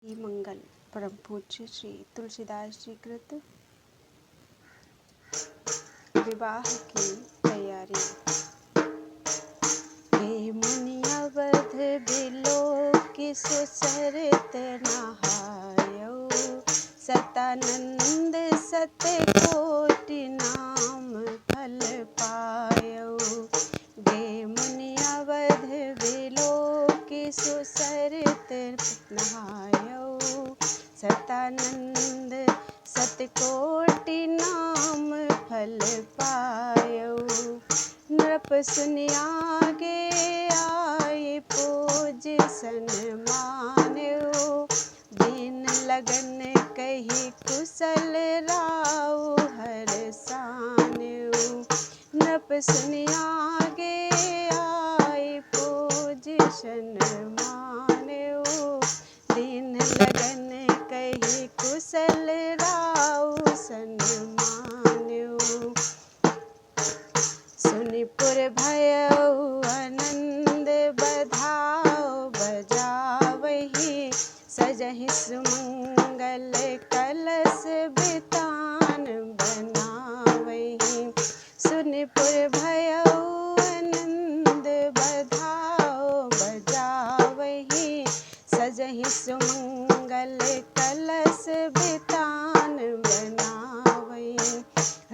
ही मंगल परम पूज्य श्री तुलसीदास जी कृत विवाह की तैयारी। हे मुनि अवध बिलोक सुसरित नहायो, सतानंद सतकोटि नाम फल पायो। हे मुनि अवध बिलोक सुसरित नहायो, सतानंद सतकोटि नाम फल पायो। नृप सुनि आगे आए पूज सन्मान्यो, दीन लगन कही कुशल राउ हरसान्यो। नृप सुनि आगे आए पूज सन्मान्यो, दीन लगन कही कुशल राउ सन्मान्यो। सुनिपुर भयउ आनंद बधाओ बजावहि, सजहि सुमंगल कलश बितान बनावहि। सुनिपुर भयउ आनंद बधाओ बजावहि, सजहि सुमंगल कलश बितान बनावहि।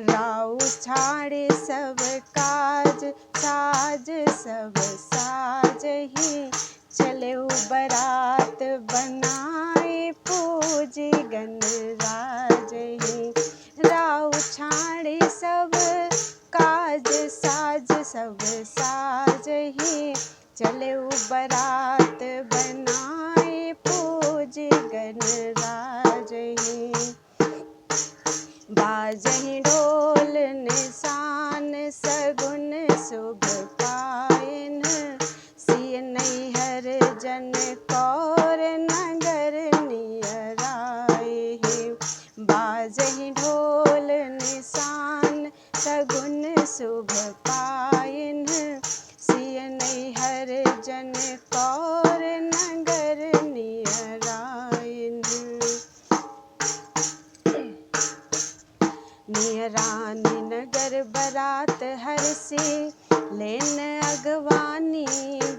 राउ छाड़े सब काज साज सब साजहि, चलेउ बरात बनाए पूजी गणराजहि। राउ छाड़े सब काज साज सब साजहि, चलेउ बरात बनाए पूजी गणराजहि। बाजहि ढोल निशान सगुन शुभ पायन, सिय नैहर जन कौर नगर नियराए। बाजहि ढोल निशान सगुन शुभ पायन, सिय नैहर जन कौर नगर नियरायन। नियरानी नगर बरात हरषि लेन अगवानी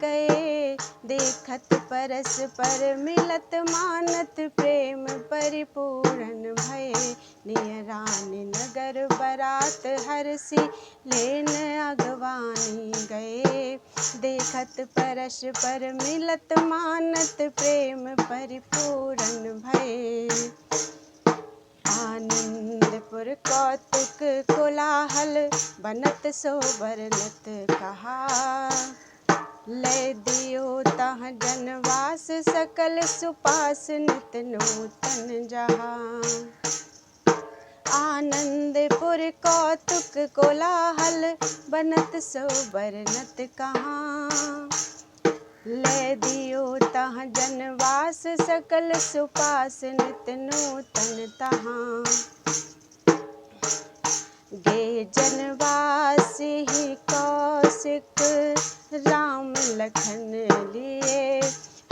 गए, देखत परस्पर मिलत मानत प्रेम परिपूर्ण भये। नियरानी नगर बरात हरषि लेन अगवानी गए, देखत परस्पर मिलत मानत प्रेम परिपूर्ण भये। आनंदपुर कौतुक कोलाहल बनत सोबरनत कहा, लय दियो तहाँ जनवास सकल सुपास नित नूतन जहाँ। आनंदपुर कौतुक कोलाहल बनत सोबरनत कहाँ, लय दियो तहाँ जनवास सकल सुपास नित नूतन तहाँ। गे जनवास ही कौशिक राम लखन लिए,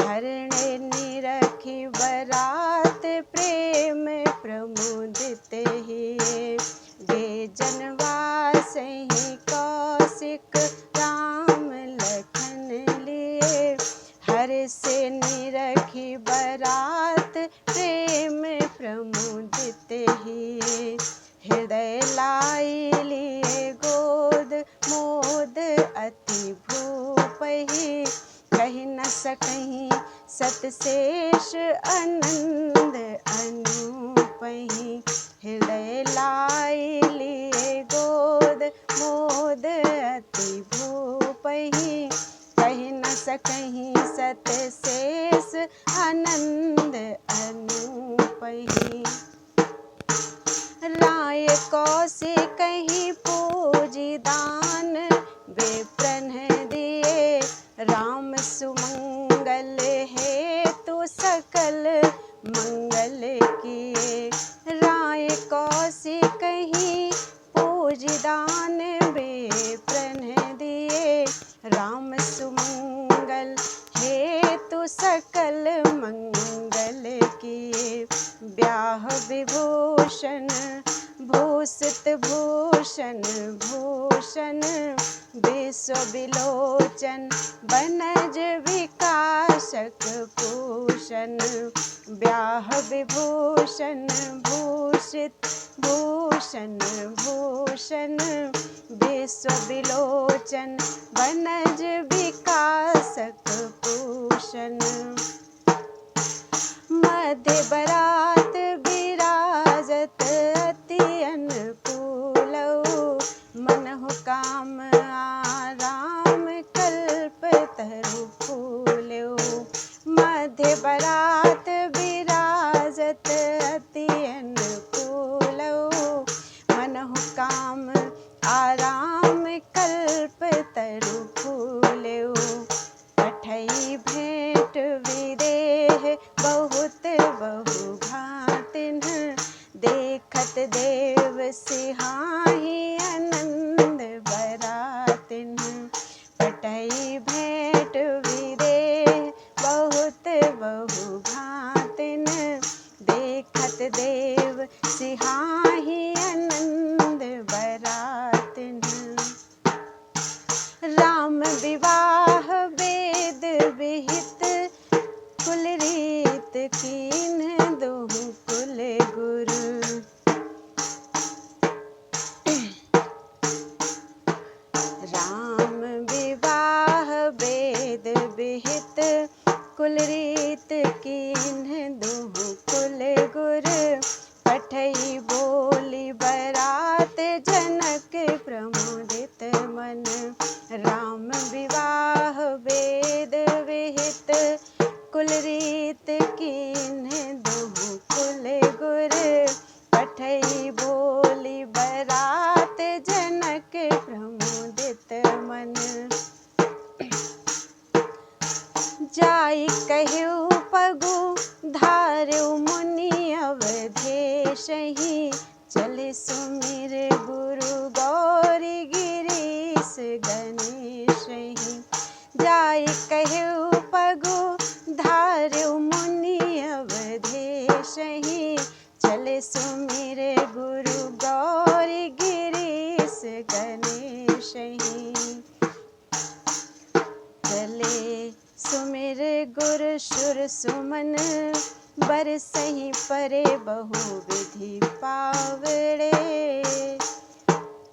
हरणे निरखी बरात प्रेम प्रमुदित हिये। गे जनवास ही कौशिक राम लखन लिए, हर से निरखी बरात प्रेम प्रमुदित हिये। हृदय लाई लिए गोद मोद अति भूपहि, कहि न सकहि सतशेष आनंद अनूपहि। हृदय लाई लिए गोद मोद अति भूपहि, कहि न सकहि सतशेष आनंद अनूपहि। राय कौशिकहि पूजी दान विप्रन दिए, राम सुमंगल हेतु सकल मंगल किए। राय कौशिकहि पूजी दान विप्रन दिए, राम सुमंगल हेतु सकल मंगल ब्याह विभूषण भूषित भूषण भूषण विश्व विलोचन बनज विकासक भूषण ब्याह विभूषण भूषित भूषण भूषण विश्व विलोचन बनज विकासक भूषण मध्य बरात विराजत अति अनुकूलौ मनहु काम आराम कल्प तरु फूलौ मध्य बरात विराजत अति अनुकूलौ मनहु काम आराम कल्प तरु फूलौ पठई भेंट विदेह बहुत बहु भातिन देखत देव सिहाही आनंद बरातिन पठई भेंट विदेह बहुत बहु भातिन देखत देव सिहाही आनंद बरातिन राम विवाह वेद विहित कुल रीत कीन दोहु कुल गुरु राम विवाह वेद विहित कुल रीत कीन दोहु कुल गुरु पठई बोली बरात जनक प्रमोदित मन राम विवाह वेद विहित कुल रीत कीन दोहु कुल गुरु पठई बोली बरात जनक प्रमोदित मन जाई कहु पगु धारु मुनि अवधेशहि चले सुमिर गुरु गौरी गिरीश गणेशहि जाई कहु पगु धारु मुनि अवधेशहि चले सुमिर गुरु गौरी गिरीश गणेशहि चले सुमिर गुरु सुर सुमन बरसहि परे बहु विधि पावड़े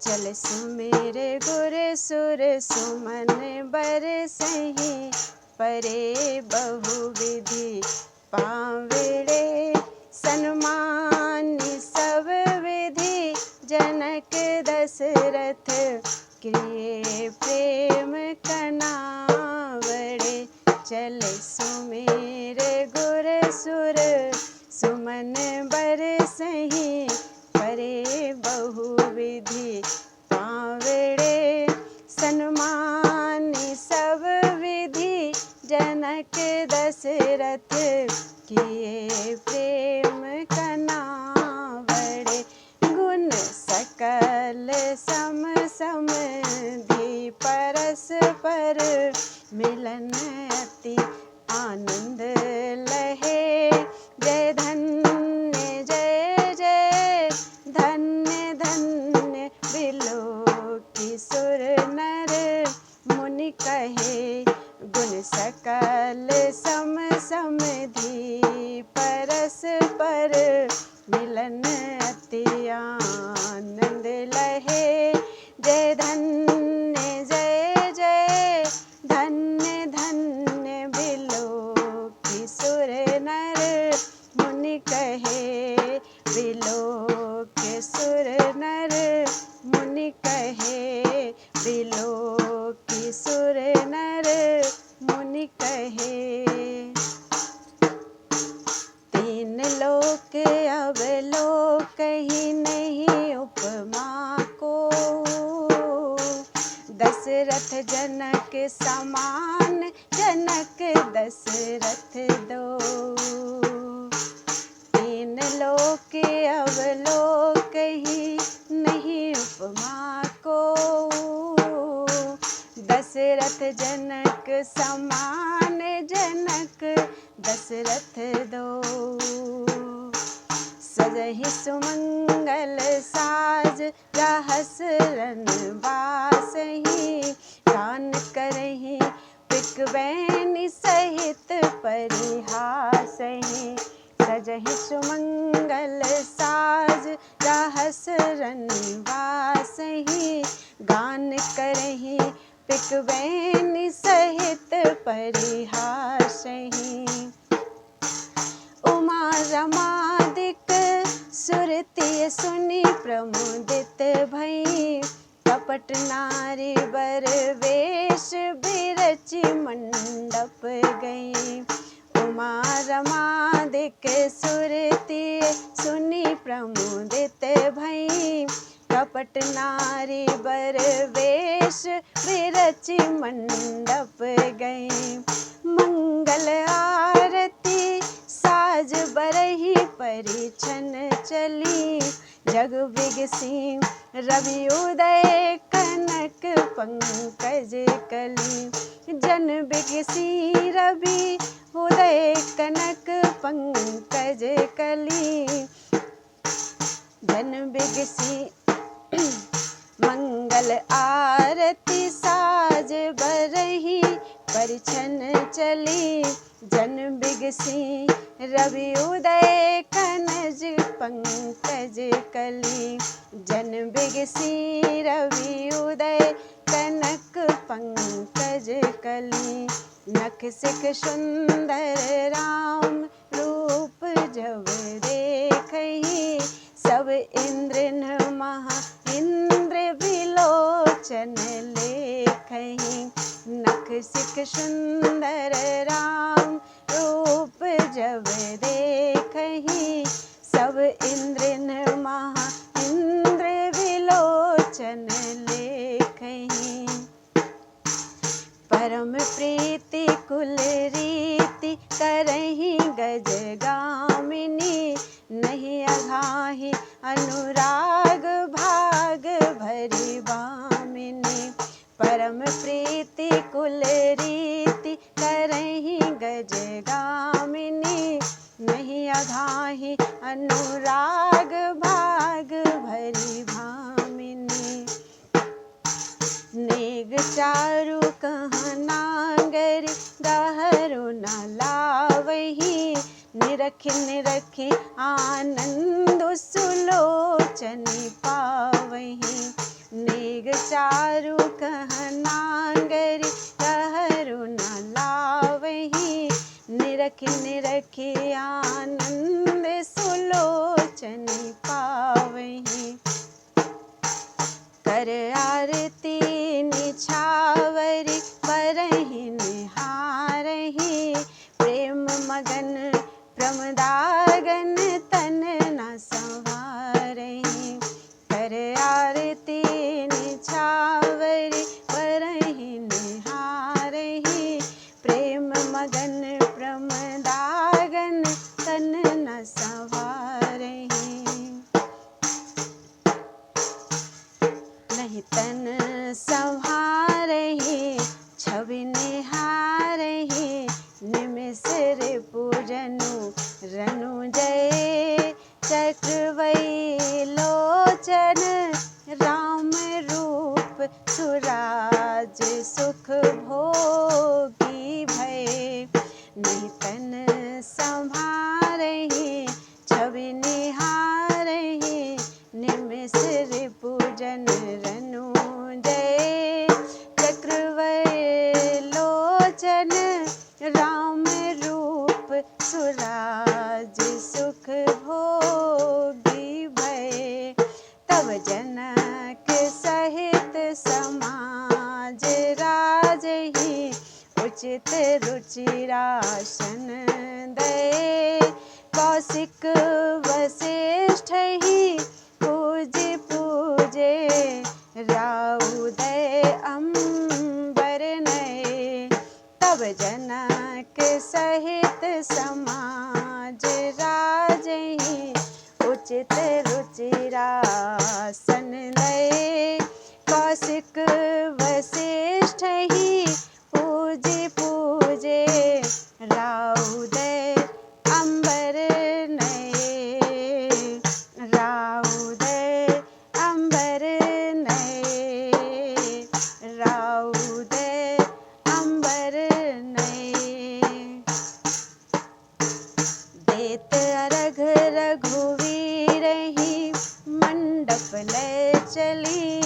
चल सुमिर गुरु सुर सुमन बरसहि परे बहु विधि पावड़े सन्मानि सब विधि जनक दशरथ किए प्रेम कनावड़े चल सुमिर गुरु सुर सुमन बरसहि परे बहु विधि पावड़े सन्मानि सब विधि जनक दशरथ किए प्रेम कनावड़े गुण सकल सम समधि परस्पर मिलन अति आनंद लहे जय धन्य जय जय धन्य धन्य बिलोकी सुर नर मुनि कहे गुण सकल सम समधि परस्पर मिलन अति आनंद लहे जय धन्य जय जय धन्य धन्य बिलोकी सुर नर मुनि कहे बिलोकी सुर नर मुनि कहे बिलोकी सुर नर मुनि कहे तीन लोक अवलोक ही नहीं उपमा को दशरथ जनक समान जनक दशरथ दो तीन लोक अवलोक ही नहीं उपमा को दशरथ जनक समान जनक दशरथ दो सजहि सुमंगल साज रहस रन बासहि गान करहि पिकबैनी सहित परिहासहि सजहि सुमंगल साज रहस रन बासहि गान करहि पिकबैनी सहित परिहासहि उमा रमादिक सुरति सुनि प्रमुदित भई कपट नारी बर वेश बिरचि मंडप गई उमा रमादिक सुरति सुनि प्रमुदित भई कपट नारी बर वेश बिरचि मंडप गई मंगल आरती साज बरही परिछन चली जग बिगसी रवि उदय कनक पंकज कली जन बिगसी रवि उदय कनक पंकज कली जन बिगसी मंगल आरती साज बरही परिछन चली जन बिगसी रवि उदय कनज पंकज कली जन बिगसी रवि उदय कनक पंकज कली नख सिख सुंदर राम रूप जब देखहि सब इंद्र न महा इंद्र विलोचन लेखहि नख सिख सुंदर राम रूप जब देखहि सब इंद्र न महा इंद्र विलोचन लेखहि परम प्रीति कुल रीति करहि गज गामिनी नहीं अघाहि अनुराग भाग भरी बामिनी परम प्रीति कुल रीति करहि गज गामिनी नहीं अघाहि अनुराग भाग भरी भामिनी नेग चारु कहाँ नांगरी गहरु न लावही निरखि निरखि आनंद सुलोचनी पावही नेग चारु कहाँ नांगरी गहरु न लावही निरखि निरखि आनंद सुलोचनी पावही कर आरती निछावरी परहि निहारहि प्रेम मगन प्रमदागन तन न संवारहि कर आरती निछावरी परहि निहारहि प्रेम मगन प्रमदागन तन न संवारहि नहीं तन संहारहि छवि निहारहि निमिष रे पूजनु रनु जय चक्रवै लोचन राम रूप सुराज सुख भोगी भय नहीं तन संहारहि छवि निहारहि निमिष रे पूजन रनु जय चक्रवै लोचन राम रूप सुराज सुख भोगी भय तब जनक सहित समाज राजहि उचित रुचिरासन दये कौशिक वसिष्ठ ही पूजे पूजे राउदय अंबर नये तब जनक सहित समाज राजहि उचित रुचिरासन लये कौशिक वसिष्ठ ही पूजे पूजे राउदय अंबर नये देत अर्घ रघुवीर ही मंडप ले चली,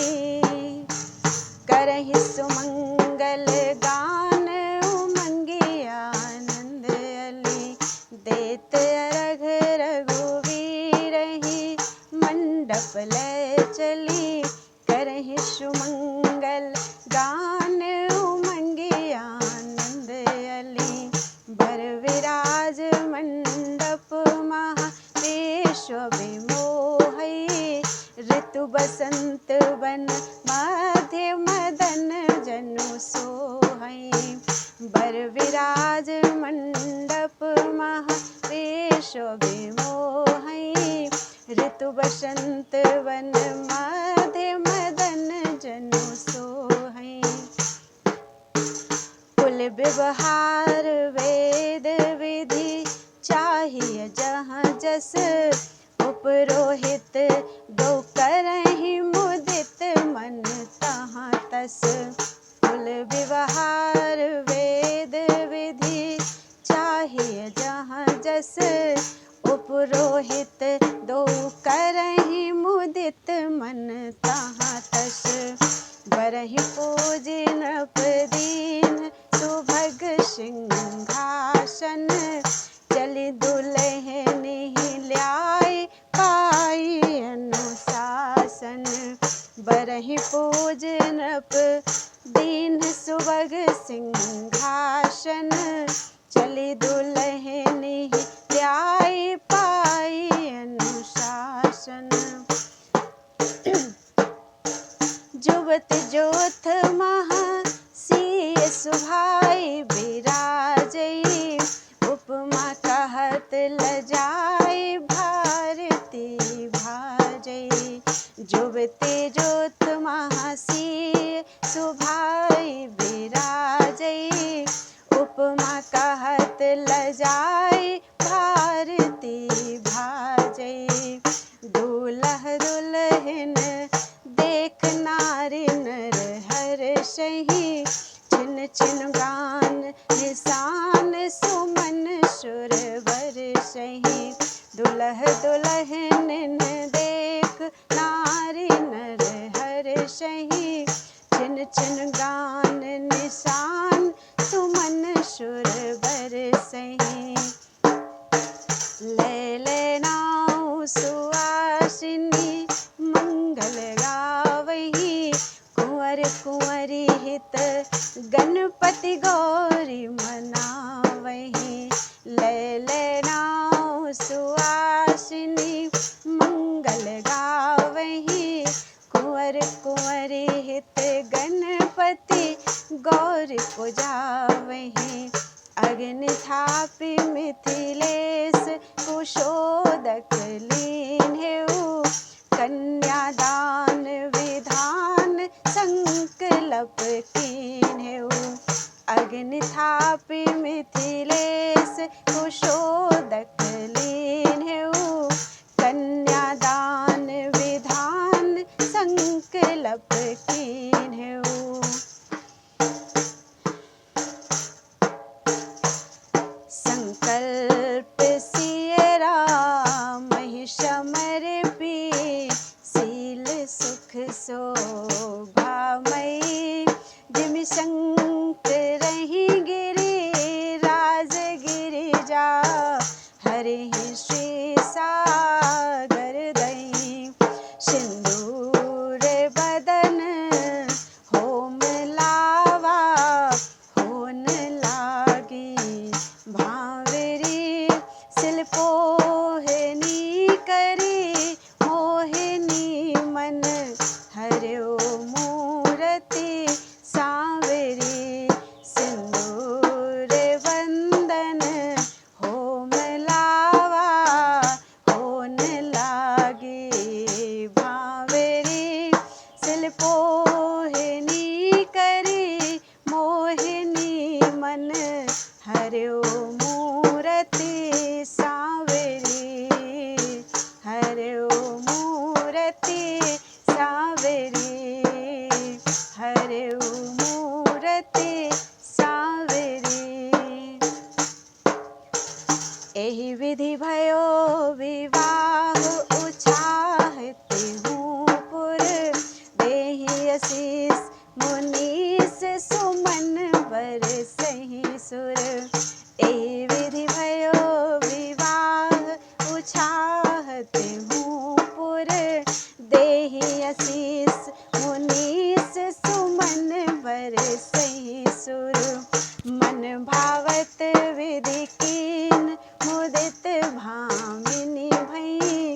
करहि सुमंगल गान उमंगी आनंद अली। देत अर्घ रघुवीर ही मंडप ले चली, करहि सुमंगल गान उमंगी आनंद अली। बर विराज मंडप महावेश विमोहई, ऋतु बसंत वन मध्य मदन जनु सोहई। बर विराज मंडप महावेश विमोहई, ऋतु बसंत वन मध्य मदन जनु सोहई। कुल व्यवहार वेद विधि चाहिए जहाँ जस, उपरोहित दो करहि मुदित मन तहाँ तस। कुल व्यवहार वेद विधि चाहिए जहाँ जस, उपरोहित दो करहि मुदित मन तहाँ तस। बरहि पूजि नृप दीन सुभग सिंहासन, चली दुलहिनी ल्याई पाई अनुशासन। बरहि पूज नृप दीन सुभग सिंहासन, चली दुलहिनी ल्याई पाई अनुशासन। जुबत जोथ महा सिय सुभाई विराजई, उपमा कहत लजाई भारती भाजई। जुबते जोत महा सिय सुभाई विराजई, उपमा कहत लजाई भारती भाजई। दूल्ह दुल्हन देख नारी नर हर्षहि, छिन छिन गान निशान सुमन सुर बरसहि। दुल्ह दुल्हन देख नारी नर हर्षहि, छिन छिन गान निशान सुमन सुर बरसहि। ले ले नाउ सुहासिनी मंगल गावही, कुंवर कुंवरी हित गणपति गौरी मनावही। ले ले नाउ सुहासिनी मंगल गावही, कुंवर कुंवरी हित गणपति गौरी पुजावही। अग्नि थापि मिथिलेश कुशोदक लीन्हेउ, कन्यादान विधान संकल्प कीन्हेउ। अग्नि थापि मिथिलेश कुशोदक लीन्हेउ, कन्यादान विधान संकल्प कीन्हेउ। संकल्प सिय रामहि समर्पी, शील सुख शोभामयी। जिमि शंकरहि गिरि राज गिरिजा, हरिहि श्री सागर दहि। सिंदूर बदन होम लावा, होन लागी भांवरी। शिल्पोहिनी करी मोहिनी मन, हर्यो मूरति सांवरी। सिंदूर वंदन होम लावा, भयो विवाह उछाहती हूँ पुर देहि आशीष मुनीस सुमन बरसहि सुर। एहि विधि भयो विवाह उछाहती हूँ पुर देहि आशीष मुनीस सुमन बरसहि सुर। मन भावत विधि कीन मुदित भामिनी भई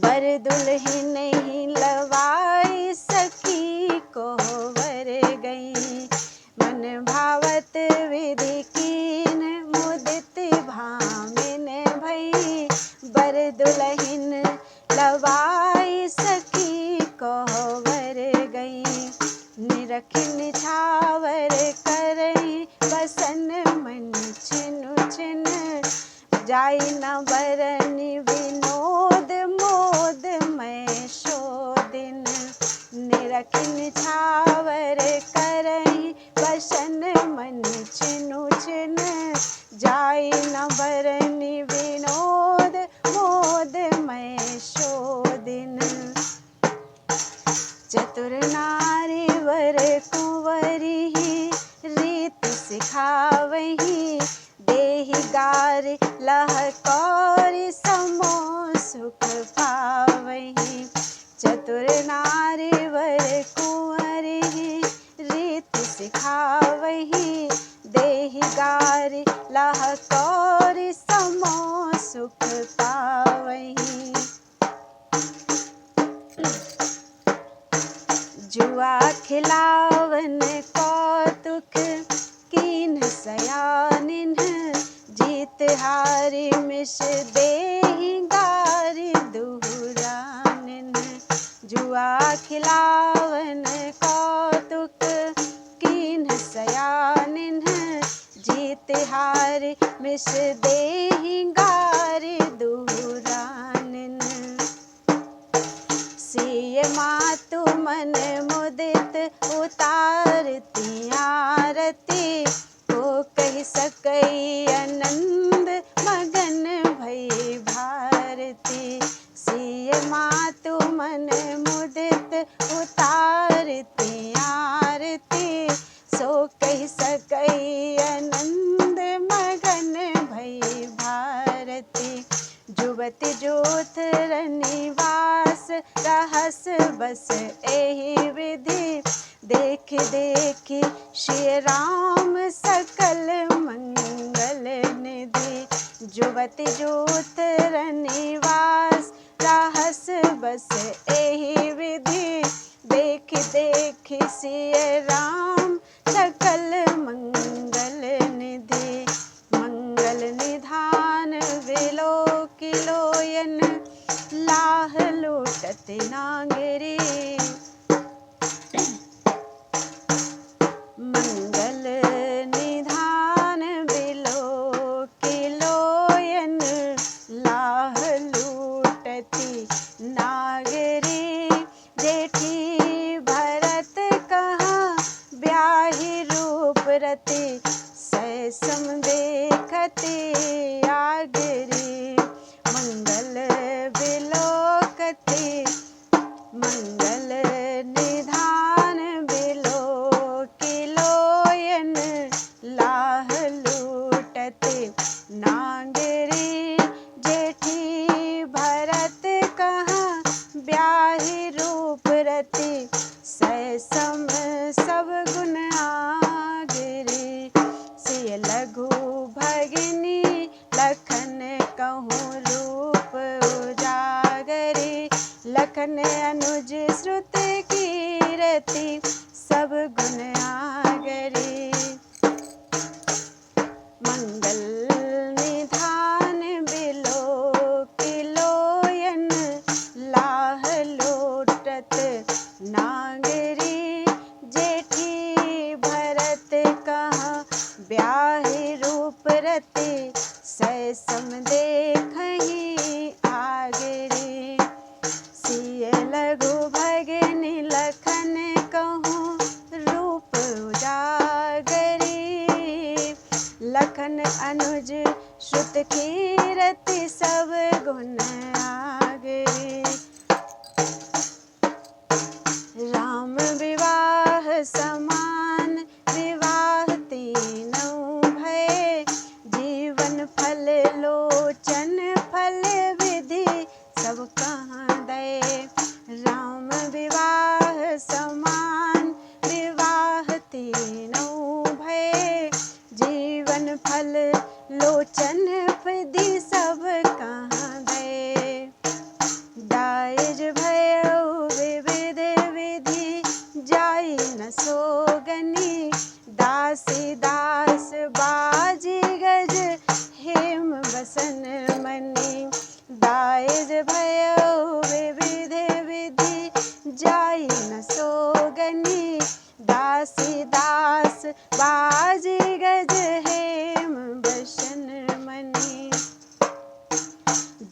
बर दुल्हिन ही लवाई सखी कोहबर गई। मन भावत विधि कीन मुदित भामिन भई बर दुल्हिन लवाई सखी कोहबर गई। निरख निछावर करई बसन मन छिनु छिन जाई न बरनि विनोद मोद मैं शोदिन। निरख निछावर करई बसन मन छिनु छिन जाई न बरनि विनोद मोद मैं शोदिन। चतुर नारी वर कुंवरी ही रीत सिखावही देहि गार लहकौरी समो सुख पावही। चतुर नारी वर कुंवरी ही रीत सिखावही देहि गार लहकौरी समो सुख पावही। जुआ खिलावन कौतुक कीन सयानिन जीत हारी मिश देहि गारी दुहरानिन। जुआ खिलावन कौतुक कीन सयानिन जीत हारी मिश देहि गारी दुहरानिन। सिय मातु मन मुदित उतारती आरती को कहि सकई आनंद मगन भई भारती। सिय मातु मन मुदित उतारती आरती सो कहि सकई आनंद मगन भई भारती। जुबति जोथ रनिवास रहस बस एहि विधि देख देखि श्री राम सकल मंगल निधि। जुबति जोथ रनिवास रहस बस एहि विधि देख देखि श्री राम सकल मंगल निधि। मंगल निधान विलोकिलोयन लाह लूटत नागरी। मंगल निधान विलोकिलोयन लाह लूटती नागरी। जेठी भरत कहाँ ब्याहि रूप रति सैसम देखती आगरी। मंगल विलोकती मंगल निधान विलोकिलोयन लाह लूटते नागरी। जेठी भरत कहाँ ब्याहि रूप रति सैसम सब गुण आगरी। सिय लघु भगिनी लखन कहूँ रूप उजागरी। लखन अनुज श्रुत कीरति सब गुण आगरी। मंगल निधान विलोकिलोयन लाह लोटत नागरी। जेठी भरत कहाँ ब्याहि रूप रति सैसम देखहि आगरी। सिय लघु भगिनी लखन कहूँ रूप उजागर। रति सब गुण आगे। राम विवाह समान विवाह तीनों भय, जीवन फल लोचन फल विधि सब कहाँ दे। राम विवाह समान विवाह तीनों भय, जीवन फल लोचन विधि सब कहाँ दे। दायज भयो विविध विधि जाई न सोगनी, दासी दास बाजी गज हेम बसन मनी। दायज भयो विविध विधि जाई न सोगनी, दासी दास बाजी गज हेम बसन मनी।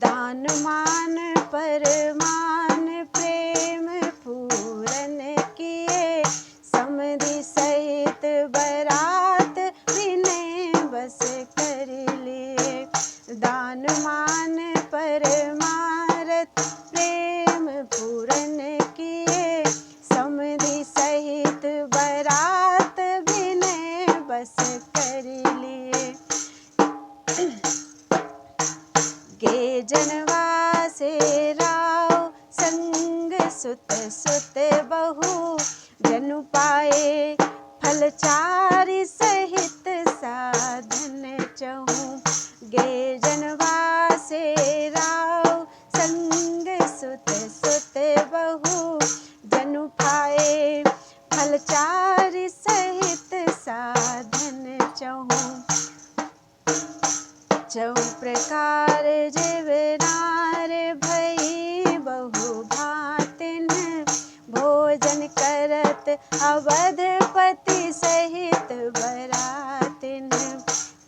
दान मान परमान प्रेम पूरन किए, समधि सहित बरात विनय बस कर लिए। दान मान परमारत प्रेम पूरन किए, समधि सहित बरात विनय बस कर लिए। गे जनवासे राव संग सुत सुत बहु, जनु पाए फल चारि सहित साधन चहु। गे जनवासे राव संग सुत सुत बहु, जनु पाए फल चारि सहित साधन चहु। चौ प्रकार जीवनार भई बहु भांतिन, भोजन करत अवधपति सहित बरातिन।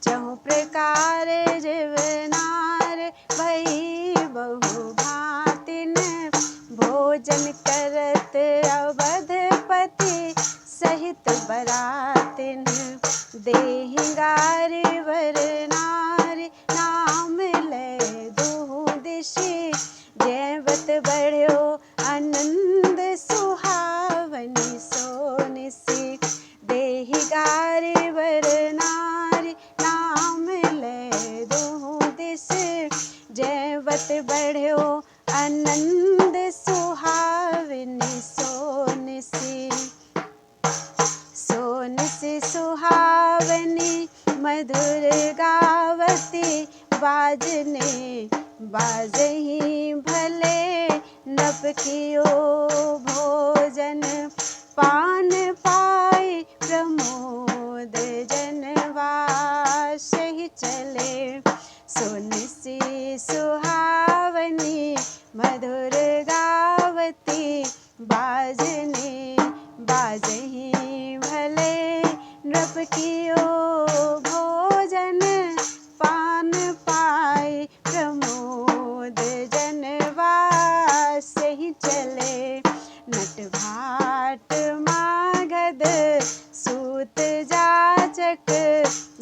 चौ प्रकार जीवनार भई बहु भांतिन, भोजन करत अवधपति सहित बरातिन। देहि गारी वर नारी नाम ले दूँ दिशि, जैवत बढ़्यो आनंद सुहावनी सो निसी। देहि गारी वर नारी नाम ले दूँ दिशि, जैवत बढ़्यो आनंद सुहावनी सो निसी। सो निसी सुहावनी मधुर गावती, बाजने बाजही भले नभ कियो भोजन। पान पाई प्रमोद जनवास ही चले। सो निसी सुहावनी मधुर गावती, बाजने बाजही भले नभ कियो भोजन। पान पाई प्रमोद जनवास ही चले। नट भाट मागध सूत जाचक,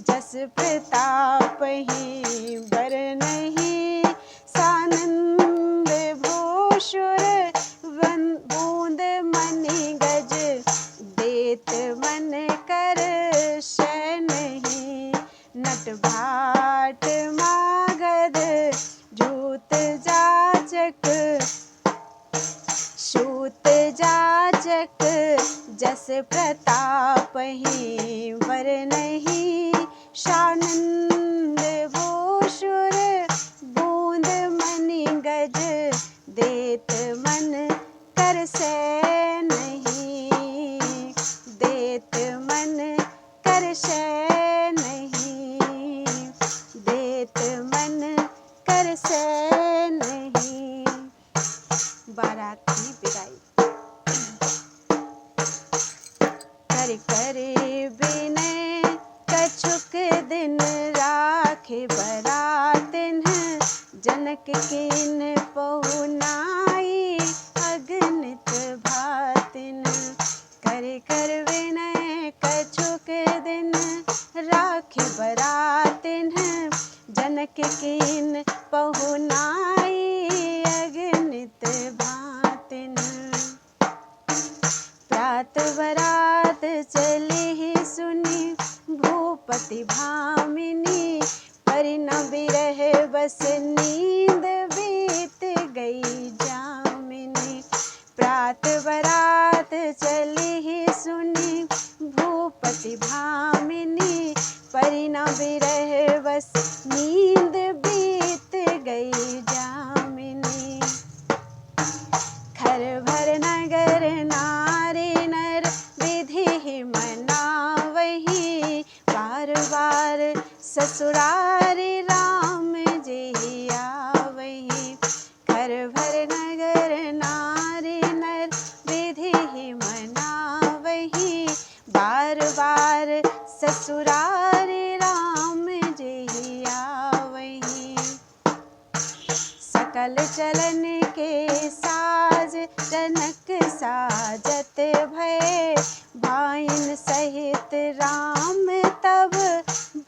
जस प्रताप ही बर नहीं। सानंद भूषुर बूंद मणि गज, देत मन कर शय नहीं। नट भाट मागध जूत जाचक, सूत जाचक, जस प्रताप ही वर नहीं। सानंद भूषुर बूंद मणि गज, देत मन कर से नहीं। देत मन कर से नहीं, देत मन कर से नहीं। बाराती विदाई। कर करे बिनय कछुक दिन राखे बरातिन, जनक किन पहुनाई अगणित भातिन। करे कर विनय कछुक दिन राखे बरातिन, जनक कीन पहुनाई अगणित भांतिन। प्रात बरात चली ही सुनी भूपति भामिनी, परि न बिरह बस नींद बीत गई जामिनी। प्रात बरात चली ही सुनी भूपति भामिनी, परि न बिरह बस नींद बीत गई जामिनी। खर भर नगर नारी नर विधि मनावही, बार बार ससुरारी राम जी आवही। खर भर नगर नारी नर विधि मनावही, बार बार ससुरारी राम जी आवही। सकल चलन के साज जनक साजत भये, भाइन सहित राम तब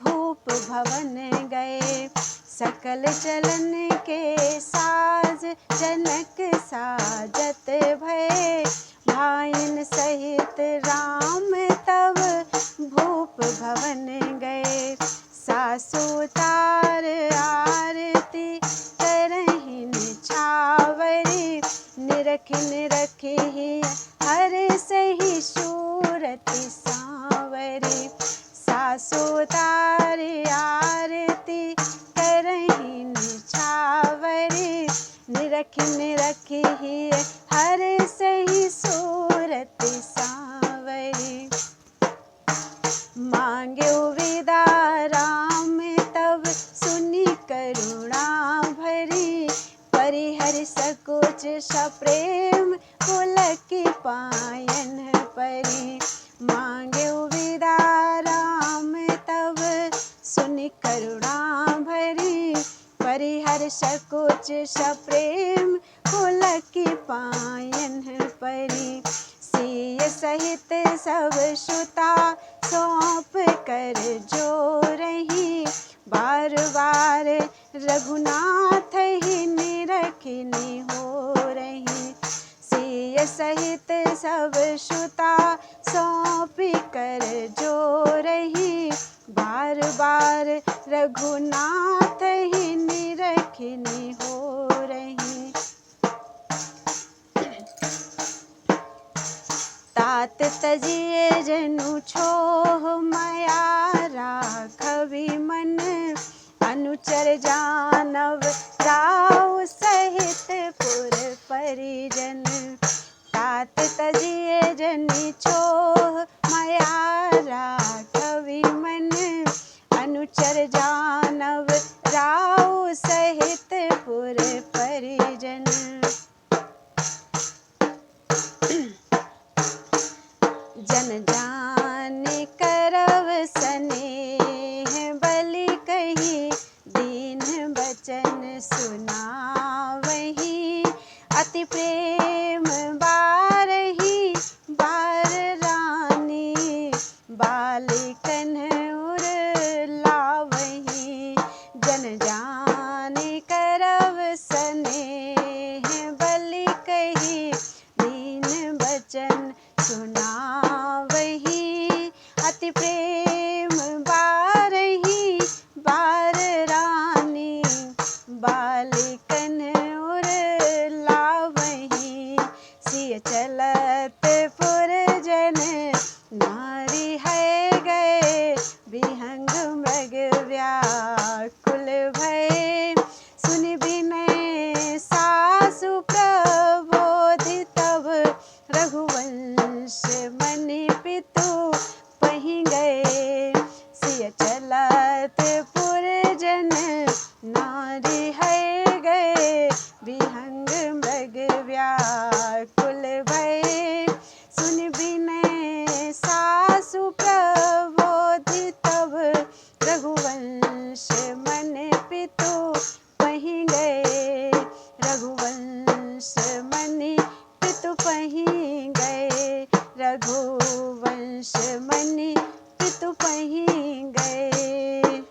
भूप भवन गए। सकल चलन के साज जनक साजत भये, भाइन सहित राम तब भूप भवन गए। सासु तार आरती करहि निछावरी, निरखिन रखी हर सही सूरति सांवरी। सासु तार आरती करहि निछावरी, निरखिन रखी हर सही सूरति सांवरी। मांग्यो विदा राम तब सुनी करुणा भरी, परिहर सकुच सप्रेम पुलकी पायन परी। मांग्यो विदा राम तब सुनी करुणा भरी, परिहर सकुच सप्रेम पुलकी पायन परी। सिय सहित सब सुता सौंप कर जो रही, बार बार रघुनाथ ही निरखिनी हो रही। सिय सहित सब सुता सौंप कर जो रही, बार बार रघुनाथ ही निरखिनी हो रही। तात तजिए जनु छोह माया राखबि मन, अनुचर जानव राव सहित पुर परिजन। तात तजिए जनु छोह माया राखबि मन, अनुचर जानव राव सहित पुर परिजन। जन जान करव स्नेह बलि कही, दीन बचन सुनावही। अति प्रेम बारही बार रानी, बालिकन उर लावही। जन जान करव स्नेह बलि कही, दीन बचन सुनावही। अति प्रेम बारही बार रानी, बालिकन उर लावही। सिय चलत पुरजन नारी है गए, विहंग मृग व्याकुल भये। सुनि विनय सासु प्रबोधि तब, रघुवंश मनि पितु पहि गए। सिय चलत पुरजन नारी है गए, विहंग मृग व्याकुल भये। सुनि विनय सासु प्रबोधि तब, रघुवंश मनि पितु पहि गए। रघुवंश मनि पितु पहि गए, रघुवंश मनि पितु पहि गए।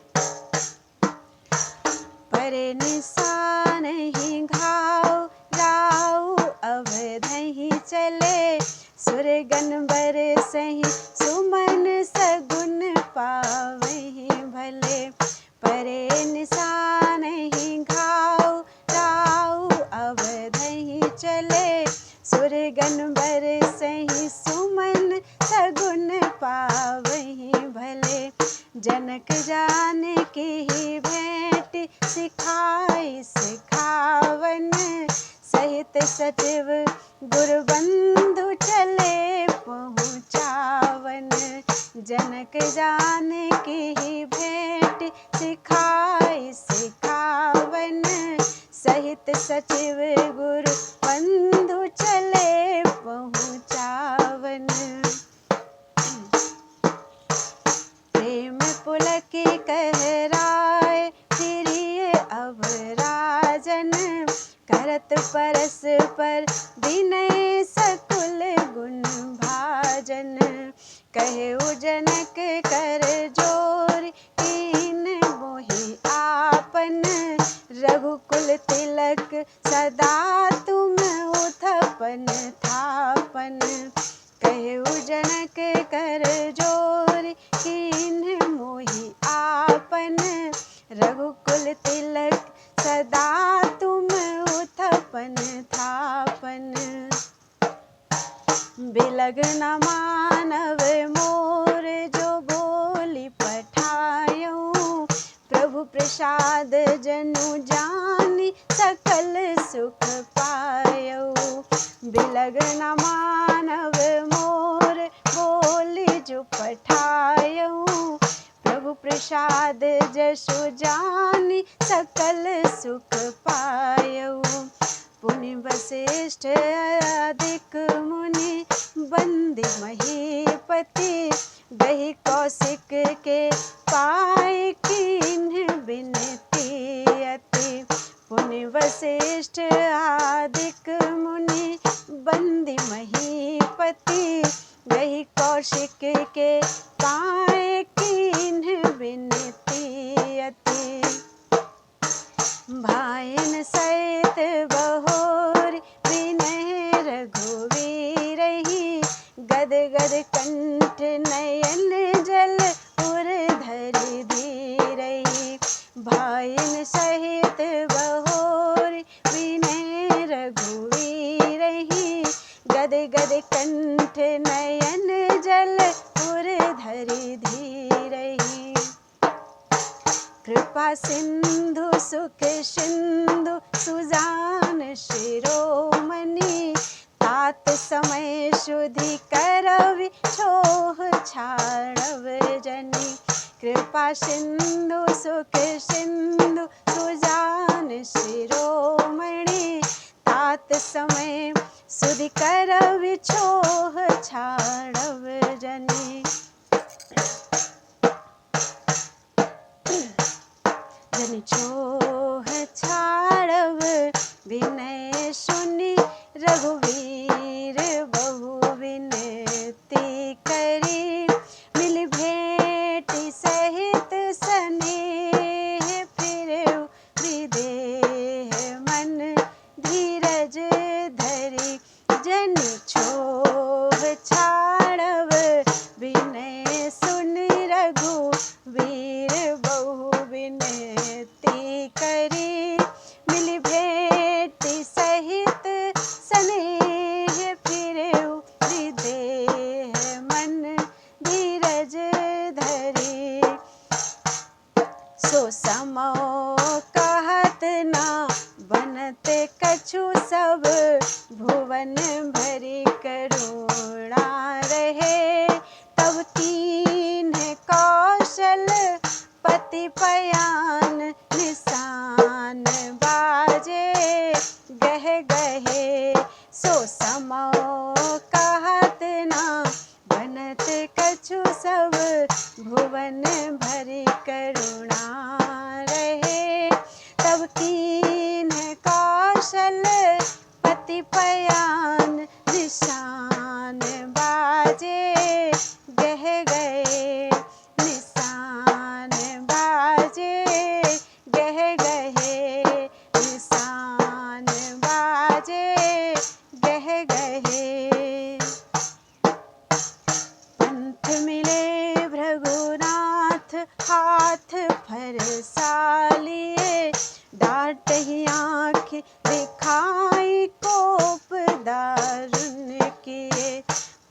निशान ही घाव राव अवधहि चले, सुरगन बरसहि सुमन सगुन पावहि भले। परे निशान ही घाव राव अवधहि चले, सुरगन बरसहि सुमन सगुन पावहि भले। जनक जानकी ही भेंट सिखाई सिखावन, सहित सचिव गुरु बंधु चले पहुँचावन। जनक जानकी ही भेंट सिखाई सिखावन, सहित सचिव गुरु बंधु चले पहुँचावन। प्रेम पुलक कहराय प्रिय अवराजन, करत परस्पर विनय सकुल गुण भाजन। कहे जनक कर जोर कीन मोहि आपन, रघुकुल तिलक सदा तुम उथपन थापन। कहे जनक कर जोर कीन मोहि आपन, रघुकुल तिलक सदा तुम उथपन थापन। बिलग न मानव मोर जो बोली पठायूं, प्रभु प्रसाद जनु जानि सकल सुख पायऊ। बिलग न मानव मोर बोली जो पठायूं, प्रभु प्रसाद जसु जानि सकल सुख पायऊ। पुनि वशिष्ठ अधिक मुनि बंदी महीपति, गही कौशिक के पाए कीन्ह बिनती अति। पुनि वशिष्ठ अधिक मुनि बंदी महीपति, गही कौशिक के पाए कीन्ह बिनती अति। भाइन सहित बहोर विनय रघुवीरहि, गद गद कंठ नयन जल उर धरि धीरहि। भाइन सहित बहोर विनय रघुवीरहि, गद गद कंठ नयन जल उर धरि धीरहि। कृपा सिंधु सुख सिंधु सुजान शिरोमणि, तात समय शुद्धि करवि छोह छाड़व जनि। कृपा सिंधु सुख सिंधु सुजान शिरोमणि, तात समय शुद्धि करवि छोह छाड़व जनि। जनि छोह छाड़व विनय सुनि, रघुवीर बहु विनती करी। मिल भेंट सहित स्नेह फिरऊ विदेह मन, धीरज धरि जनि छोह छाड़व विनय सुनि, रघुवीर बहु विनती करी। मिल भेंट सहित स्नेह फिरऊ विदेह मन, धीरज धरि। सो समो कहत न बनत कछु सब, भुवन भरि करुणा रहे। तब कीन्ह कौशल पति पयान निशान बाजे, गह गहे सो समो कहत न बनत कछु सब, भुवन भरि करुणा रहे। तब कीन्ह कौशल पति पयान निशान बाजे, गह गए निशान बाजे, गह गहे आँख दिखाई कोप दारुण किए।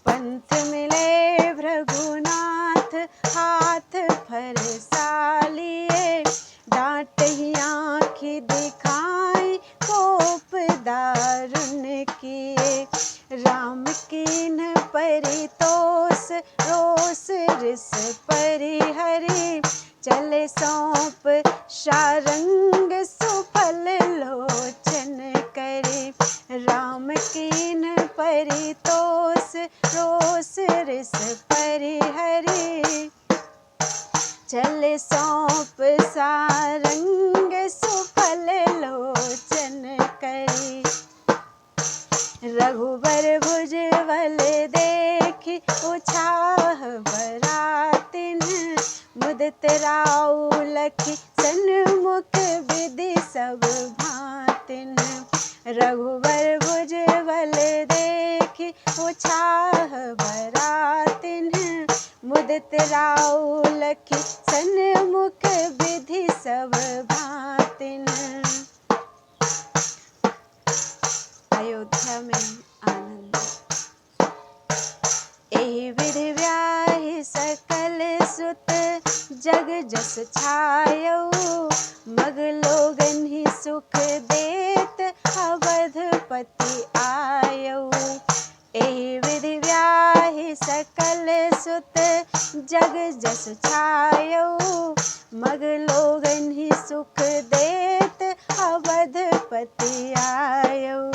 पंथ मिले भृगुनाथ हाथ फरसा लिए। डांट ही आँख दिखाई कोप दारुण किए। राम कीन्ह परितोष रोष रिस परिहरी। चले सौंप शारंग सुफल लोचन करे। राम कीन्ह परितोष रोष रिस परिहरी। चले सौंप सारंग सुफल लोचन करे। रघुबर भुजबल देखि उछाह बरातिन। मुदित राउ लखि सन्मुख विधि सब भांतिन। रघुबर भुजबल देखि उछाह बरातिन। मुदित राउ लखि सन्मुख विधि सब भांतिन। अयोध्या में आनंद। एहि विधि ब्याहि सकल सुत जग जस छायऊ। मग लोगन ही सुख देत अवधपति आयऊ। एहि विधि ब्याहि सकल सुत जग जस छायऊ। मग लोगन ही सुख देत अवधपति आयऊ।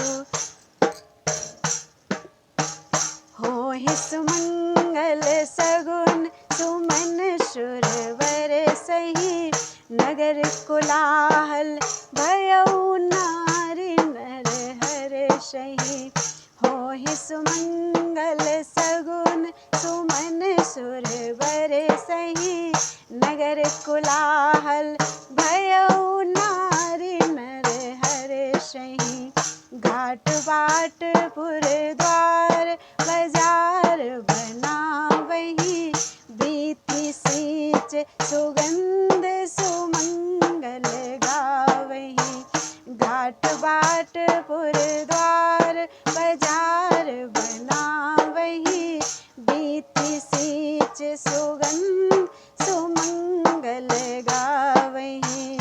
होहि सुमंगल सगुन सुमन सुरवर सही। नगर कोलाहल भयउ नारी नर हर्षहि। होहि सुमंगल सगुन सुमन सुरवर सही। नगर कोलाहल भयउ नारी नर हर्षहि। घाट बाट पुर द्वार बाजार बनावहीं। बीती सींच सुगंध सुमंगल गावहीं। घाट बाट पुर द्वार बाजार बनावहीं। बीती सींच सुगंध सुमंगल गावहीं।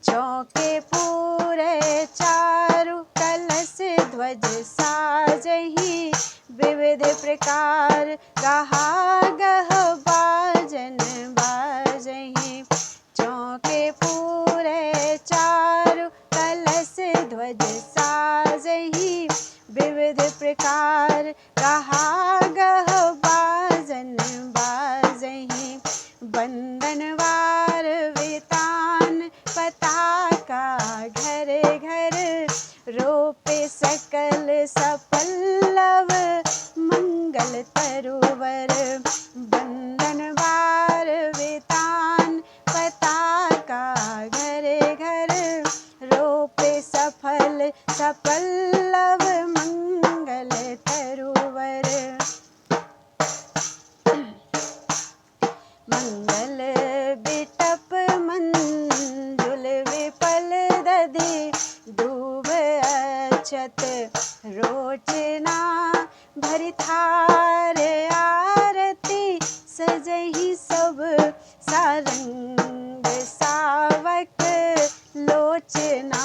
चौके पूरे चारु कलश ध्वज साजहीं। विविध प्रकार गहा गह बाजन बाजहीं। चौके पूरे चारु कलश ध्वज साजहीं। विविध प्रकार गहा गह बाजन बाजहीं। बंदनवार वितान पताका घर घर। रोपे सकल सपल्लव मंगल तरुवर। बंदनवार वितान पताका घर घर। रोपे सफल सपल्लव मंगल तरुवर। मंगल बिटप मंजुल विपल दधि। दूब अक्षत रोचना भरि थार आरती। सजहि सब सारंग सावक लोचना।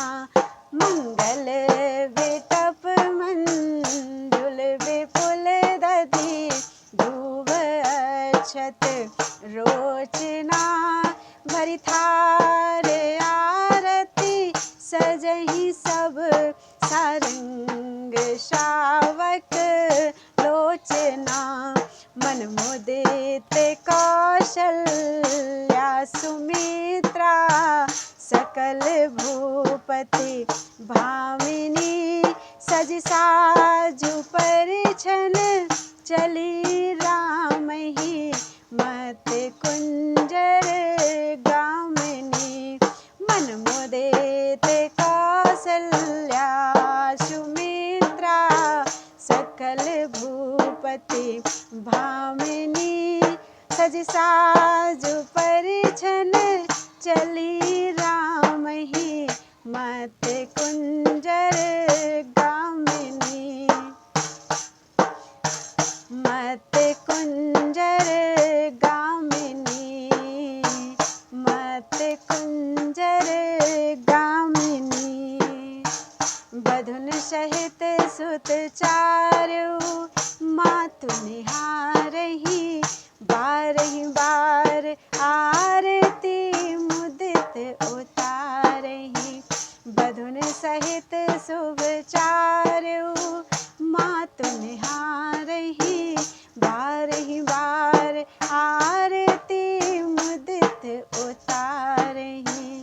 मंगल बिटप मंजुल विपुल दधि। दूब अक्षत रोचना भरि थार आरती। सजहि सब सारंग शावक लोचना। मन मुदित कौशल्या सुमित्रा। सकल भूपति भामिनी। सज साजु परिछन चली रामहि। मत कुंजर गामिनी। मन मुदित कौशल्या सुमित्रा। सकल भूपति भामिनी। सज साजु परिछन चली रामहि। मत कुंजर गामिनी, मत कुंजर गामिनी, मत कुंजर गामिनी। बधुन सहित सुत चारु, मातु निहारहि बारहि बार, आरती मुदित उतारहि। बधुन सहित शुभ चारु, मातु निहारहि बारहि बार, आरती मुदित उतारहि।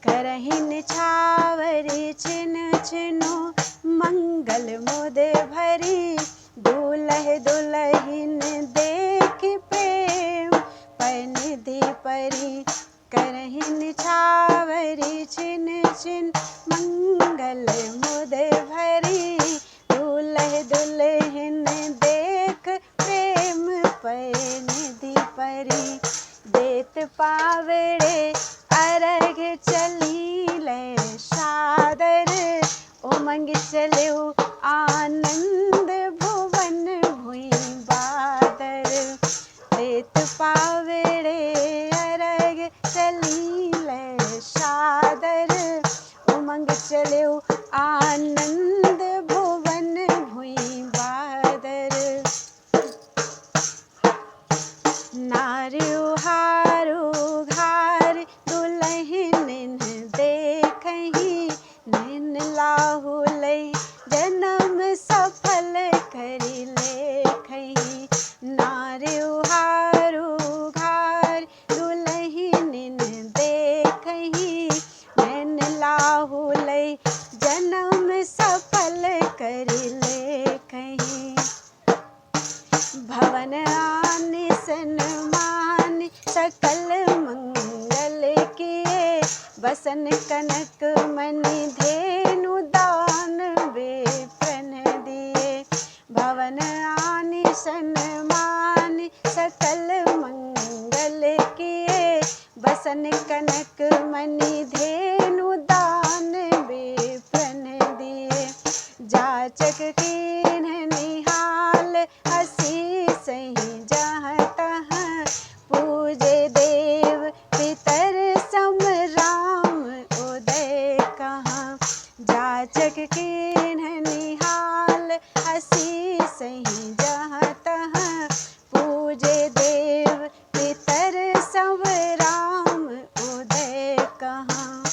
करहि निछावरि छिन छिनु, मंगल मुद भरी, दुलह दुलहिन देखि प्रेम परिनिधि परी। करहि निछावरि छिन छिन, मंगल मुद भरी, दुलह दुलहिन देख प्रेम परिनिधि परी। देत पावड़े अर्घ चलीले सादर, उमंग चलिउ आनंद भुवन भुइ बादर। देत पावड़े अर्घ चलीले सादर, उमंग चलिउ आनंद भुवन भुइ बादर। नारियो हारो घार, दुलहिन देखहि, नैन लाहुलै जन्म सफल करि लेखहि। नारियो हारो घार, दुलहिन देखहि, नैन लाहुलै जन्म सफल करि लेखहि। भवन आनि सन्मान सकल मंगल किए, बसन कनक मणि धेनु दान विप्रन दिए। भवन आनि सन्मान सकल मंगल किए, बसन कनक मणि धेनु दान विप्रन दिए। जाचक कीन्ह निहाल, असीस ही जहाँ तहाँ, पूजे देव पितर सम राम उदय कहाँ। जाचक कीन्ह निहाल, असीस ही जहाँ तहाँ, पूजे देव पितर सम राम उदय कहाँ।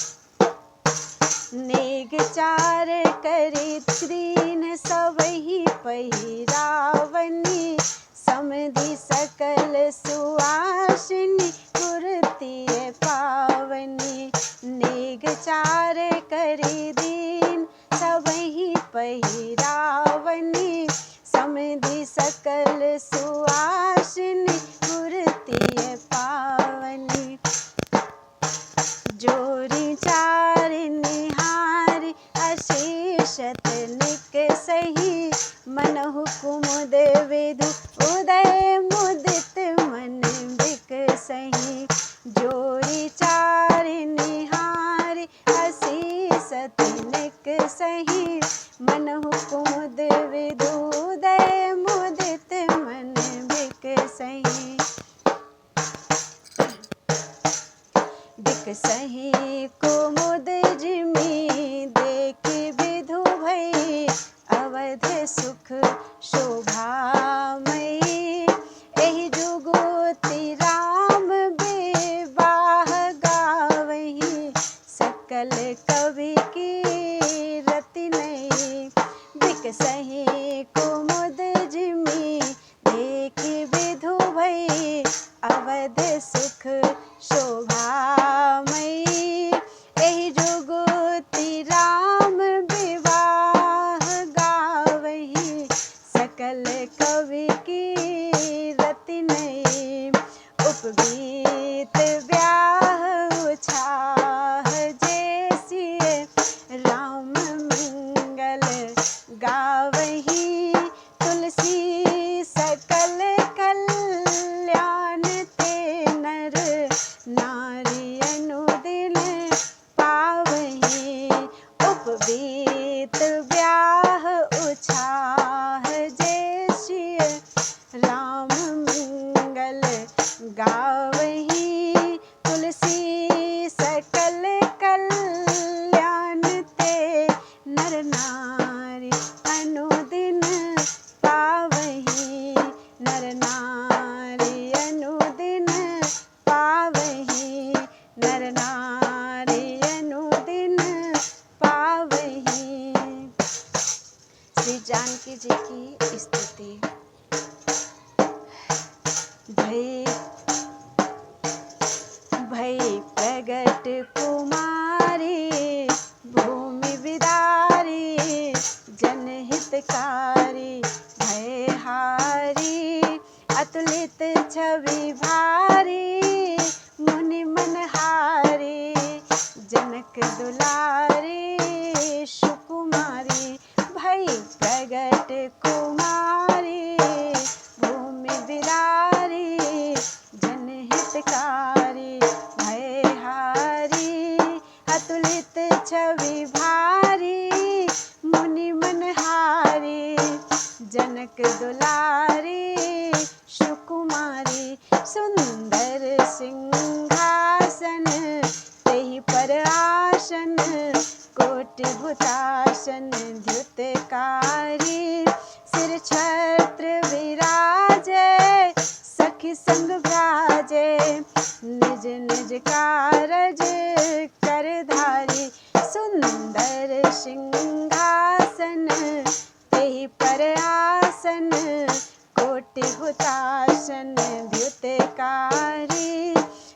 नेग चार करि दीन सबहि पहिरावनी, समधि सकल सुआसिनी कुर्ती पावनी। नेग चार करि दीन सबहि पहिरावनी, समधि सकल सुआसिनी कुर्ती पावनी। जोरी चार निहारी, अशेषत निक सही, मनहु कुमुद विधु उदय मुदित मन बिकसहि। जोरी चार निहारी, अशेषत निक सही, मनहु कुमुद विधु उदय मुदित मन बिकसहि। बिकसहि कुमुद जिमि देखि विधु भई, अवध सुख शोभामयी। एहि जुगोति राम विवाह गावहि, सकल कवि कीरति नई। बिकसहि कुमुद जिमि देखि विधु भई, अवध सुख शोभामयी। एहि जुगोति राम विवाह गावहि, सकल कवि कीरति नई। उपगीत ब्याह छाह जैसिए, राम मंगल गावहि। तुलसी सकल कल्याण ते, नर नारी अनुदिन जानकी जी की स्तुति। भई प्रगट कुमारी, भूमि विदारी, जनहितकारी, भय हारी, अतुलित छवि भारी, मुनि मनहारी, जनक दुलारी, सुकुमारी। भई प्रगट कुमारी, भूमि विदारी, जनहितकारी, भय हारी, अतुलित छवि भारी, मुनि मनहारी, जनक दुलारी, सुकुमारी। सुंदर सिंहासन, तेहि पर आसन, कोटि भूतासन द्युतकारी, सिर छत्र विराजे, सखी संग भ्राजे, निज निज कारज करधारी। सुंदर सिंहासन, तेहि पर आसन, कोटि भूतासन द्युतकारी,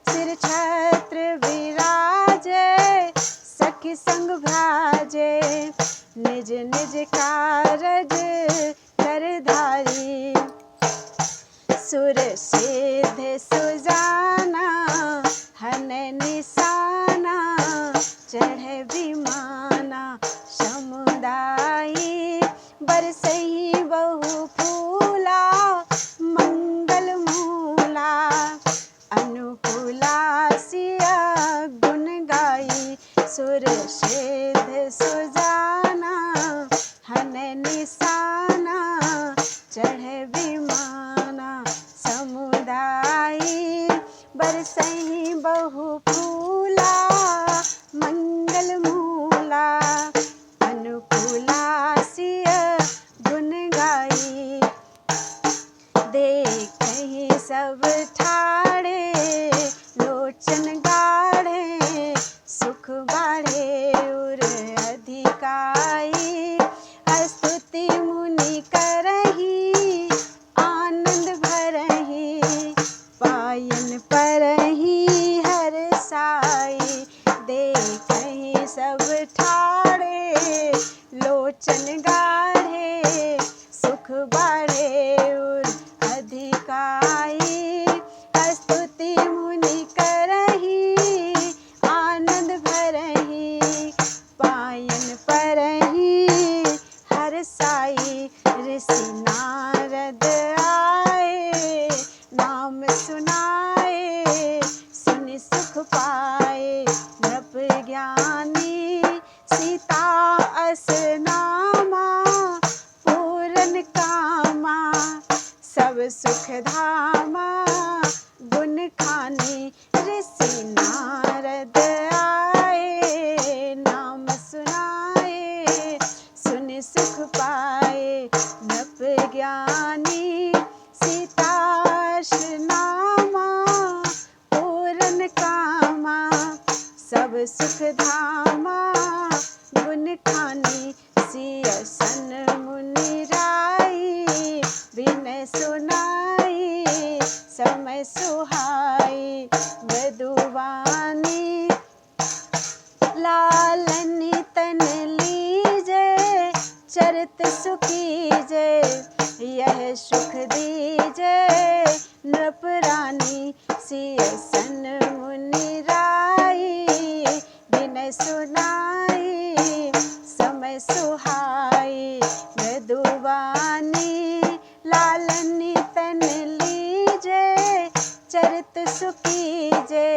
सिर छत्र विराजे, सखी संग भ्राजे, निज निज कारज करधारी। सुर सिद्ध सुजाना, हनै निशाना, चढ़े विमाना समुदायी, बरसहि बहु फूला, मंगल मूला, अनुकूला सिया गुण गाई। सुर सिद्ध सुजाना, हनै निशाना, चढ़े विमाना समुदायी, बरसहि बहु फूला, मंगल मूला, अनुकूला सिय गुण गाई। देखहि सब ठाड़े, लोचन गाढ़े, सुख बाढ़े उर अधिकाई, स्तुति मुनि करहि, आनंद भरहि, पायन परहि हरसाई। देखहि सब ठाड़े, लोचन गाढ़े, सुख बाढ़े उर अधिकाई, स्तुति मुनि करहि, आनंद भरहि, पायन परहि हरसाई। ऋषि नारद आए, नाम सुनाए, सुनि सुख पाए, नृप ज्ञानी, सीता अस नामा, पूरन कामा, सब सुख धामा, गुण खानी। ऋषि नारद आए, नाम सुनाए, सुनि सुख पाए, नृप ज्ञानी, सीताश नामा, पूरन कामा, सब सुख धामा, गुण खानी। सिय सन मुनि राई, विनय सुनाई, समय सुहाई, मृदुवानी, लालनी तन लीजे, चरित सुखीजे, यह सुख दीजे, नृप रानी। सिय सन मुनि राई, विनय सुनाई, समय सुहाई, मृदुवानी, लालनी तन लीजे, चरित सुखीजे,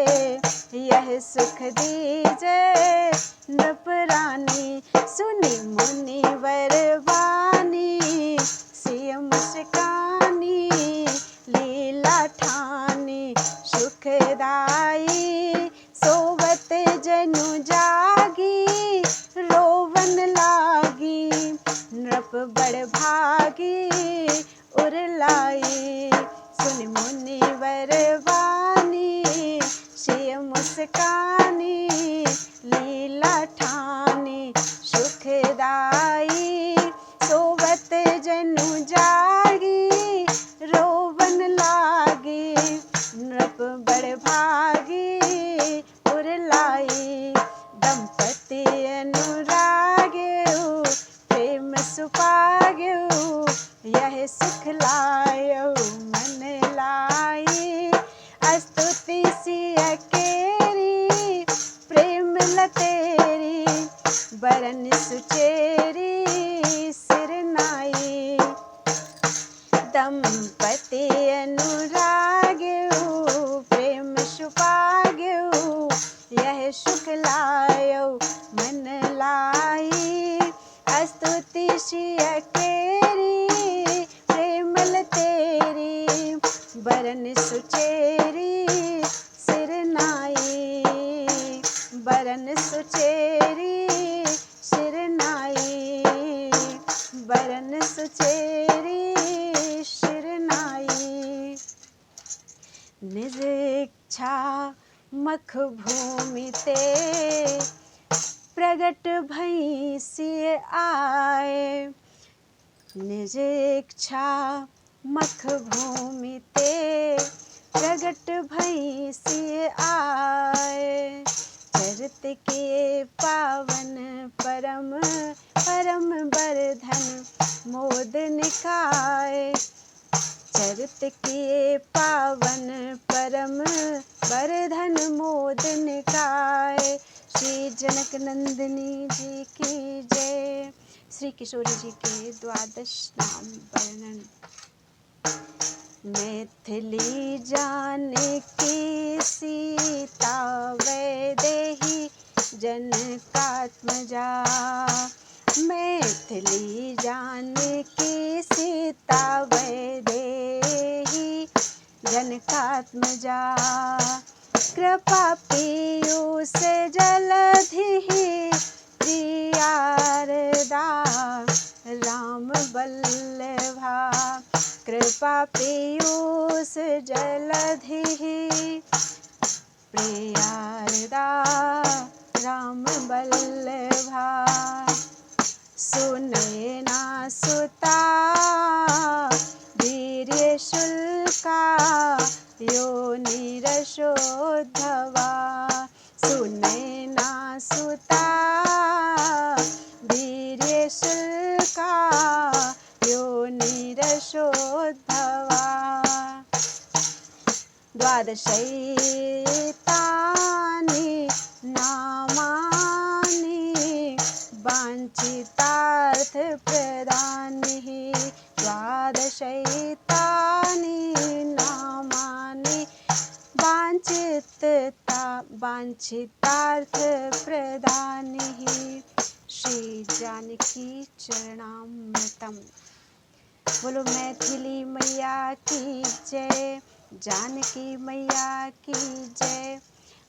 यह सुख दीजे, नृप रानी। सुनि मुनि वर वानी, सिय मुस्कानी, लीला ठानी, सुखदाई, सोवत जनु जागी, रोवन लागी, नृप बड़ भागी, उर लाई। सुनि मुनि वर वानी, सिय मुस्कानी, लीला ठानी, सुखदाई, सोवत यूं जागी रोवन लागी नृप बड़ भागी उर लाई दंपति अनुराग्यु प्रेम सुपाग्यु यह सुख लायो मन लाई स्तुति सिय केरी प्रेम लतेरी बरन सुचेरी सिरनाई दंपति अनुराग्यु प्रेम सुपाग्यु यह सुख लायो मन लाई स्तुति सिय केरी प्रेम लतेरी बरन सुचेरी सिरनाई बरन सुचेरी सिरनाई बरन सुचेरी सिरनाई निज इच्छा मख भूमि ते प्रगट भई सिय आए निज इच्छा मख भूमि ते प्रगट भई सिय आए चरित के पावन परम परम बरधन मोद निकाय चरित के पावन परम बरधन मोद निकाय श्री जनक नंदिनी जी की जय। श्री किशोरी जी के द्वादश नाम वर्णन। मैथिली जानकी सीता वैदेही जनकात्मजा मैथिली जानकी सीता वैदेही जनकात्मजा कृपा पीयूष जलधि प्रियारदा राम बल्लभा कृपा पीयूष जलधि प्रियारदा राम बल्लभा सुनैना सुता वीर्य शुल्का योनिरशोद्धवा सुनैना सुता वीर्य शुल्का योनिरशोद्धवा द्वादशैतानि नामानि वाञ्छितार्थ प्रदानिः द्वादशैतानि नामानि वाञ्छितार्थ प्रदानिः। श्री जानकी चरणामृतम। बोलो मैथिली मैया की जय, जानकी मैया की जय।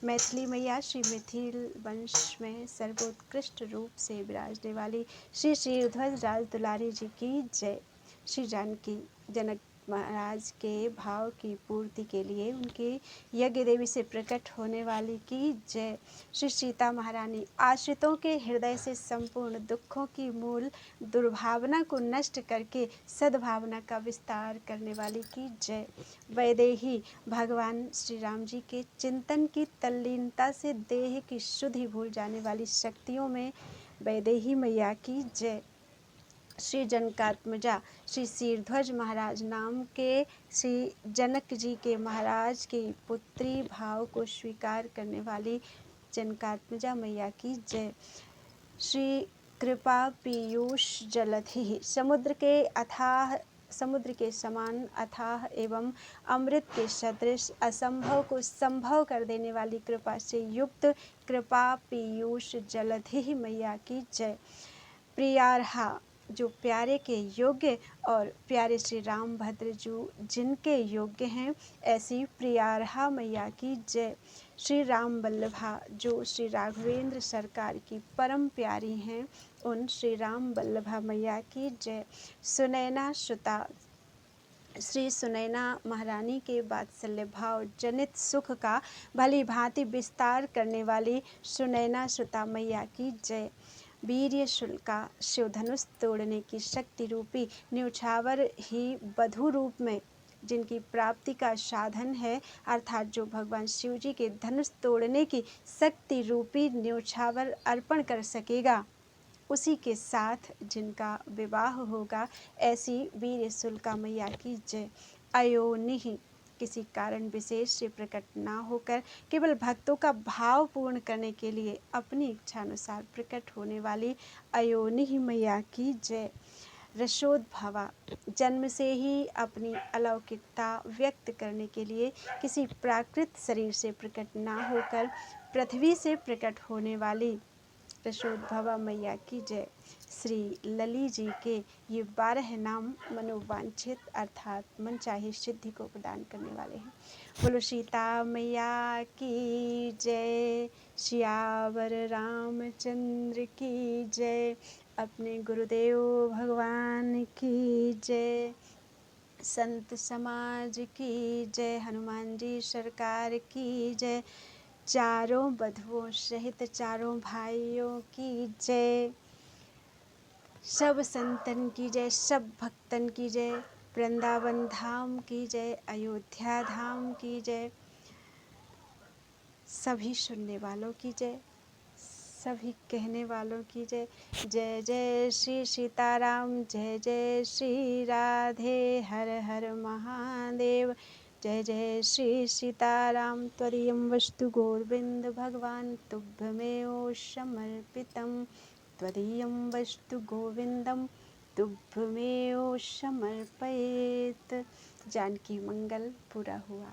मैथिली मैया श्री मिथिल वंश में सर्वोत्कृष्ट रूप से विराजने वाली श्री श्री ध्वज राज दुलारी जी की जय। श्री जानकी जनक महाराज के भाव की पूर्ति के लिए उनके यज्ञ देवी से प्रकट होने वाली की जय। श्री सीता महारानी आश्रितों के हृदय से संपूर्ण दुखों की मूल दुर्भावना को नष्ट करके सद्भावना का विस्तार करने वाली की जय। वैदेही भगवान श्री राम जी के चिंतन की तल्लीनता से देह की शुद्धि भूल जाने वाली शक्तियों में वैदेही मैया की जय। श्री जनकात्मजा श्री शीरध्वज महाराज नाम के श्री जनक जी के महाराज की पुत्री भाव को स्वीकार करने वाली जनकात्मजा मैया की जय। श्री कृपा पीयूष जलधि समुद्र के समान अथाह एवं अमृत के सदृश असंभव को संभव कर देने वाली कृपा से युक्त कृपा पीयूष जलधि मैया की जय। प्रियार्हा जो प्यारे के योग्य और प्यारे श्री रामभद्र जो जिनके योग्य हैं, ऐसी प्रियार्हा मैया की जय। श्री राम वल्लभा जो श्री राघवेंद्र सरकार की परम प्यारी हैं, उन श्री राम वल्लभा मैया की जय। सुनैना सुता श्री सुनैना महारानी के वात्सल्य भाव जनित सुख का भली भांति विस्तार करने वाली सुनैना सुता मैया की जय। वीर्य शुल्का शिव धनुष तोड़ने की शक्ति रूपी न्योछावर ही वधु रूप में जिनकी प्राप्ति का साधन है, अर्थात जो भगवान शिव जी के धनुष तोड़ने की शक्ति रूपी न्योछावर अर्पण कर सकेगा, उसी के साथ जिनका विवाह होगा। ऐसी वीर शुल्का मैया की जय। अयोनिहि किसी कारण विशेष से प्रकट ना होकर केवल भक्तों का भाव पूर्ण करने के लिए अपनी इच्छानुसार प्रकट होने वाली अयोनिहि मैया की जय। रसोद्भवा जन्म से ही अपनी अलौकिकता व्यक्त करने के लिए किसी प्राकृत शरीर से प्रकट ना होकर पृथ्वी से प्रकट होने वाली रसोद्भवा मैया की जय। श्री लली जी के ये 12 नाम मनोवांछित अर्थात मन चाहे सिद्धि को प्रदान करने वाले हैं। बोलो सीता मैया की जय, सियावर रामचंद्र की जय, अपने गुरुदेव भगवान की जय, संत समाज की जय, हनुमान जी सरकार की जय, चारों बधुओं सहित चारों भाइयों की जय, सब संतन की जय, सब भक्तन की जय, वृंदावन धाम की जय, अयोध्या धाम की जय, सभी सुनने वालों की जय, सभी कहने वालों की जय। जय जय श्री सीताराम, जय जय श्री राधे, हर हर महादेव। जय जय श्री सीताराम, त्वदीयं वस्तु गोविंद भगवान तुभ्यमेव समर्पितम्, त्वदीयं वस्तु गोविंदम तुभ्यमेव समर्पयेत्। जानकी मंगल पूरा हुआ।